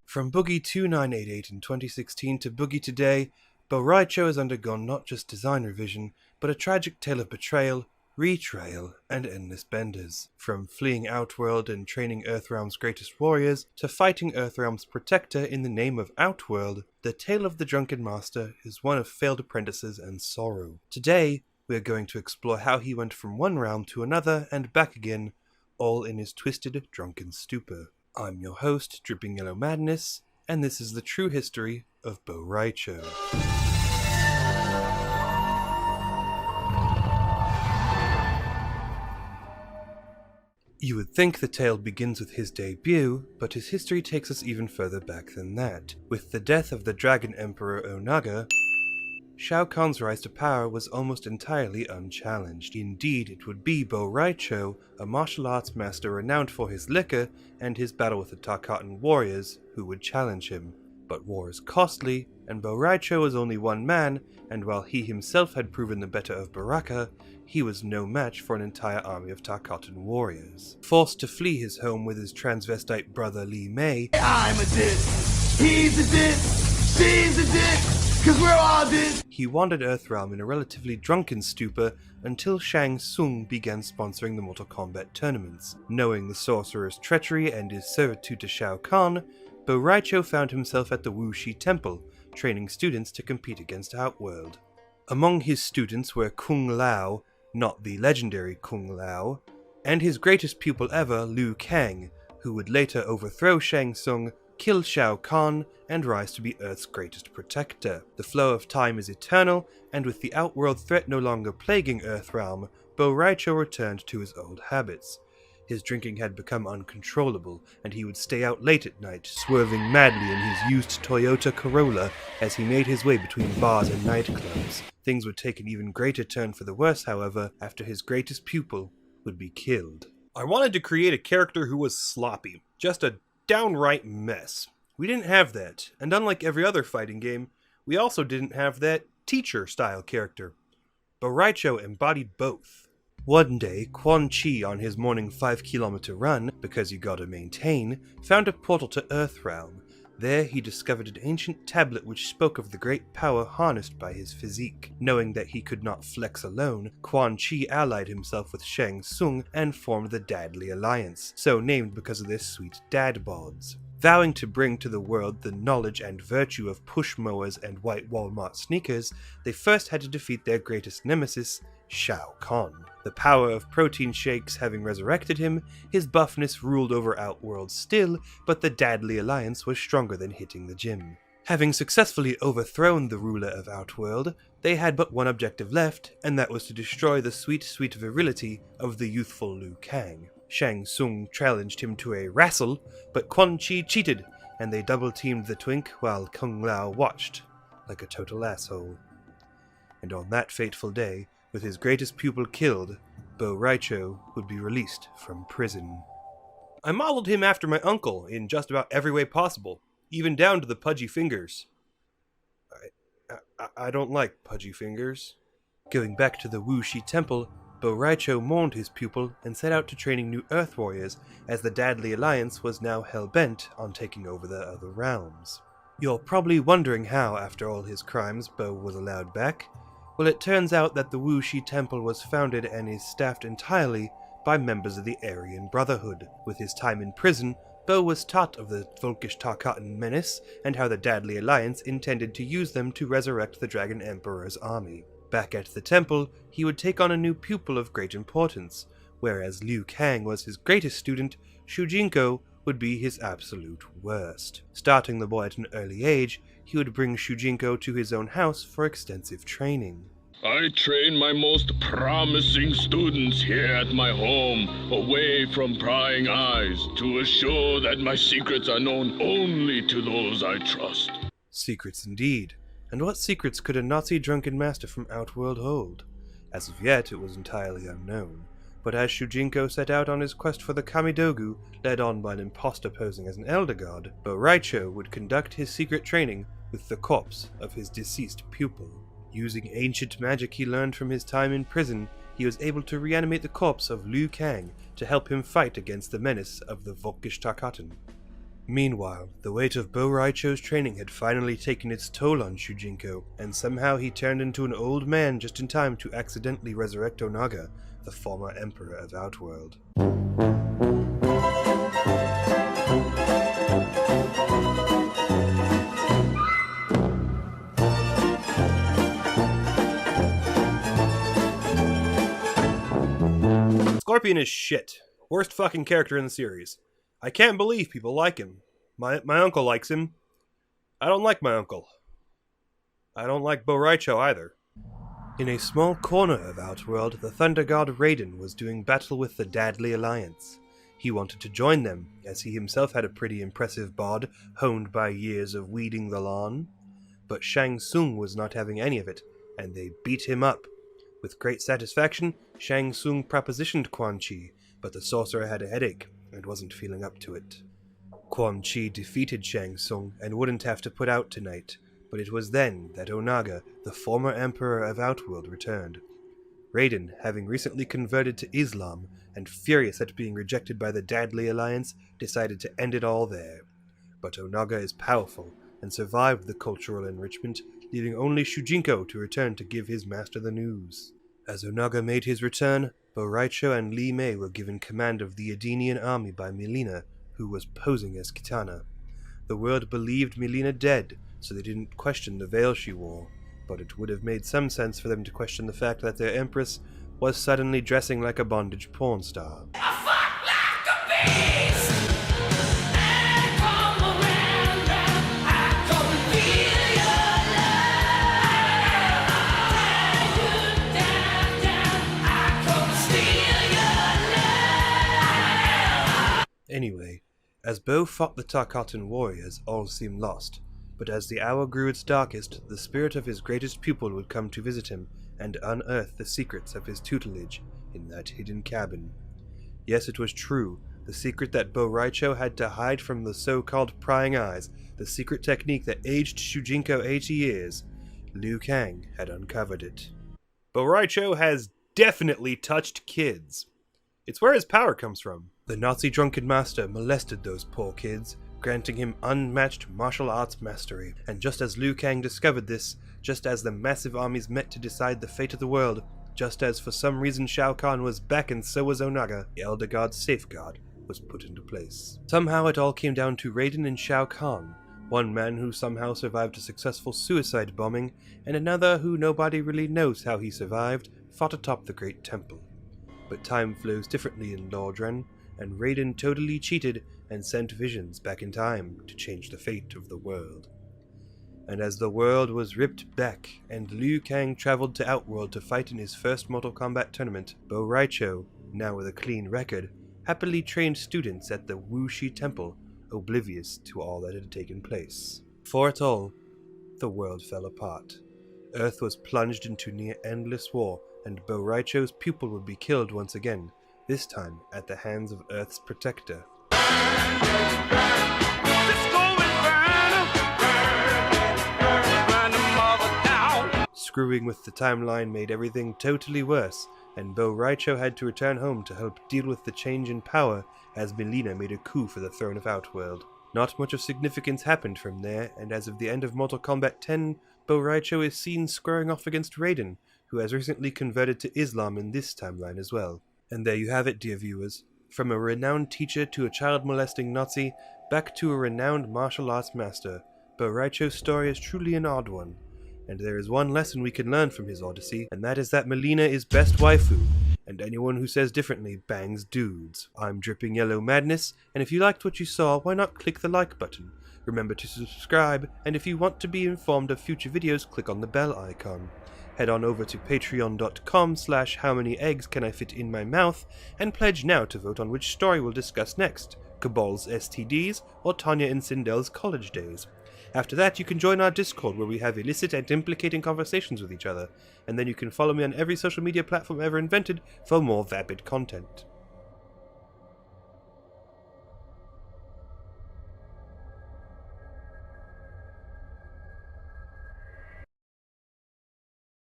From Boogie 2988 in 2016 to Boogie today, Bo Rai Cho has undergone not just design revision, but a tragic tale of betrayal, retrail, and endless benders. From fleeing Outworld and training Earthrealm's greatest warriors, to fighting Earthrealm's protector in the name of Outworld, the tale of the Drunken Master is one of failed apprentices and sorrow. Today, we are going to explore how he went from one realm to another and back again, all in his twisted, drunken stupor. I'm your host, Dripping Yellow Madness, and this is the true history of Bo Rai Cho. You would think the tale begins with his debut, but his history takes us even further back than that. With the death of the Dragon Emperor Onaga, Shao Kahn's rise to power was almost entirely unchallenged. Indeed, it would be Bo Rai Cho, a martial arts master renowned for his liquor and his battle with the Tarkatan warriors, who would challenge him. But war is costly, and Bo Rai Cho was only one man, and while he himself had proven the better of Baraka, he was no match for an entire army of Tarkatan warriors. Forced to flee his home with his transvestite brother Li Mei, I'm a dick, he's a dick, she's a dick, 'cause we're all dead. He wandered Earthrealm in a relatively drunken stupor until Shang Tsung began sponsoring the Mortal Kombat tournaments. Knowing the sorcerer's treachery and his servitude to Shao Kahn, Bo Rai Cho found himself at the Wuxi Temple, training students to compete against Outworld. Among his students were Kung Lao, not the legendary Kung Lao, and his greatest pupil ever, Liu Kang, who would later overthrow Shang Tsung, kill Shao Kahn, and rise to be Earth's greatest protector. The flow of time is eternal, and with the Outworld threat no longer plaguing Earthrealm, Bo Rai Cho returned to his old habits. His drinking had become uncontrollable, and he would stay out late at night, swerving madly in his used Toyota Corolla as he made his way between bars and nightclubs. Things would take an even greater turn for the worse, however, after his greatest pupil would be killed. I wanted to create a character who was sloppy, just a downright mess. We didn't have that, and unlike every other fighting game, we also didn't have that teacher-style character. Bo Rai Cho embodied both. One day, Quan Chi on his morning 5-kilometer run, because you gotta maintain, found a portal to Earthrealm. There he discovered an ancient tablet which spoke of the great power harnessed by his physique. Knowing that he could not flex alone, Quan Chi allied himself with Shang Tsung and formed the Dadly Alliance, so named because of their sweet dad bods. Vowing to bring to the world the knowledge and virtue of push mowers and white Walmart sneakers, they first had to defeat their greatest nemesis, Shao Kahn. The power of protein shakes having resurrected him, his buffness ruled over Outworld still, but the Dadly Alliance was stronger than hitting the gym. Having successfully overthrown the ruler of Outworld, they had but one objective left, and that was to destroy the sweet virility of the youthful Liu Kang. Shang Tsung challenged him to a wrestle, but Quan Chi cheated, and they double-teamed the twink while Kung Lao watched, like a total asshole. And on that fateful day, with his greatest pupil killed, Bo Rai Cho would be released from prison. I modeled him after my uncle in just about every way possible, even down to the pudgy fingers. I don't like pudgy fingers. Going back to the Wuxi Temple, Bo Rai Cho mourned his pupil and set out to training new Earth warriors, as the Dadly Alliance was now hell-bent on taking over the other realms. You're probably wondering how, after all his crimes, Bo was allowed back. Well, it turns out that the Wuxi Temple was founded and is staffed entirely by members of the Aryan Brotherhood. With his time in prison, Bo was taught of the Volkish Tarkatan menace and how the Dadly Alliance intended to use them to resurrect the Dragon Emperor's army. Back at the temple, he would take on a new pupil of great importance. Whereas Liu Kang was his greatest student, Shujinko would be his absolute worst. Starting the boy at an early age, he would bring Shujinko to his own house for extensive training. I train my most promising students here at my home, away from prying eyes, to assure that my secrets are known only to those I trust. Secrets indeed. And what secrets could a Nazi drunken master from Outworld hold? As of yet, it was entirely unknown. But as Shujinko set out on his quest for the Kamidogu, led on by an impostor posing as an elder god, Bo Rai Cho would conduct his secret training with the corpse of his deceased pupil. Using ancient magic he learned from his time in prison, he was able to reanimate the corpse of Liu Kang to help him fight against the menace of the Volkish Tarkatan. Meanwhile, the weight of Bo Rai Cho's training had finally taken its toll on Shujinko, and somehow he turned into an old man just in time to accidentally resurrect Onaga, the former emperor of Outworld. Scorpion is shit. Worst fucking character in the series. I can't believe people like him. My uncle likes him. I don't like my uncle. I don't like Bo Rai Cho either. In a small corner of Outworld, the Thunder God Raiden was doing battle with the Deadly Alliance. He wanted to join them, as he himself had a pretty impressive bod, honed by years of weeding the lawn. But Shang Tsung was not having any of it, and they beat him up. With great satisfaction, Shang Tsung propositioned Quan Chi, but the sorcerer had a headache and wasn't feeling up to it. Quan Chi defeated Shang Tsung and wouldn't have to put out tonight, but it was then that Onaga, the former emperor of Outworld, returned. Raiden, having recently converted to Islam and furious at being rejected by the Deadly Alliance, decided to end it all there. But Onaga is powerful and survived the cultural enrichment, leaving only Shujinko to return to give his master the news. As Onaga made his return, Bo Rai Cho and Li Mei were given command of the Edenian army by Mileena, who was posing as Kitana. The world believed Mileena dead, so they didn't question the veil she wore, but it would have made some sense for them to question the fact that their empress was suddenly dressing like a bondage porn star. Anyway, as Bo fought the Tarkatan warriors, all seemed lost, but as the hour grew its darkest, the spirit of his greatest pupil would come to visit him and unearth the secrets of his tutelage in that hidden cabin. Yes, it was true, the secret that Bo Rai Cho had to hide from the so-called prying eyes, the secret technique that aged Shujinko 80 years. Liu Kang had uncovered it. Bo Rai Cho has definitely touched kids. It's where his power comes from. The Nazi drunken master molested those poor kids, granting him unmatched martial arts mastery. And just as Liu Kang discovered this, just as the massive armies met to decide the fate of the world, just as for some reason Shao Kahn was back and so was Onaga, the Elder God's safeguard was put into place. Somehow it all came down to Raiden and Shao Kahn, one man who somehow survived a successful suicide bombing, and another who nobody really knows how he survived, fought atop the Great Temple. But time flows differently in Lordran, and Raiden totally cheated and sent visions back in time to change the fate of the world. And as the world was ripped back, and Liu Kang traveled to Outworld to fight in his first Mortal Kombat tournament, Bo Rai Cho, now with a clean record, happily trained students at the Wuxi Temple, oblivious to all that had taken place. For it all, the world fell apart. Earth was plunged into near-endless war, and Bo Rai Cho's pupil would be killed once again, this time at the hands of Earth's protector. Screwing with the timeline made everything totally worse, and Bo Rai Cho had to return home to help deal with the change in power as Mileena made a coup for the throne of Outworld. Not much of significance happened from there, and as of the end of Mortal Kombat 10, Bo Rai Cho is seen squaring off against Raiden, who has recently converted to Islam in this timeline as well. And there you have it, dear viewers. From a renowned teacher to a child-molesting Nazi, back to a renowned martial arts master, Bo Rai Cho's story is truly an odd one. And there is one lesson we can learn from his odyssey, and that is that Mileena is best waifu, and anyone who says differently bangs dudes. I'm Dripping Yellow Madness, and if you liked what you saw, why not click the like button? Remember to subscribe, and if you want to be informed of future videos, click on the bell icon. Head on over to patreon.com/howmanyeggscanifitInmymouth and pledge now to vote on which story we'll discuss next, Cabal's STDs or Tanya and Sindel's college days. After that, you can join our Discord where we have illicit and implicating conversations with each other, and then you can follow me on every social media platform ever invented for more vapid content.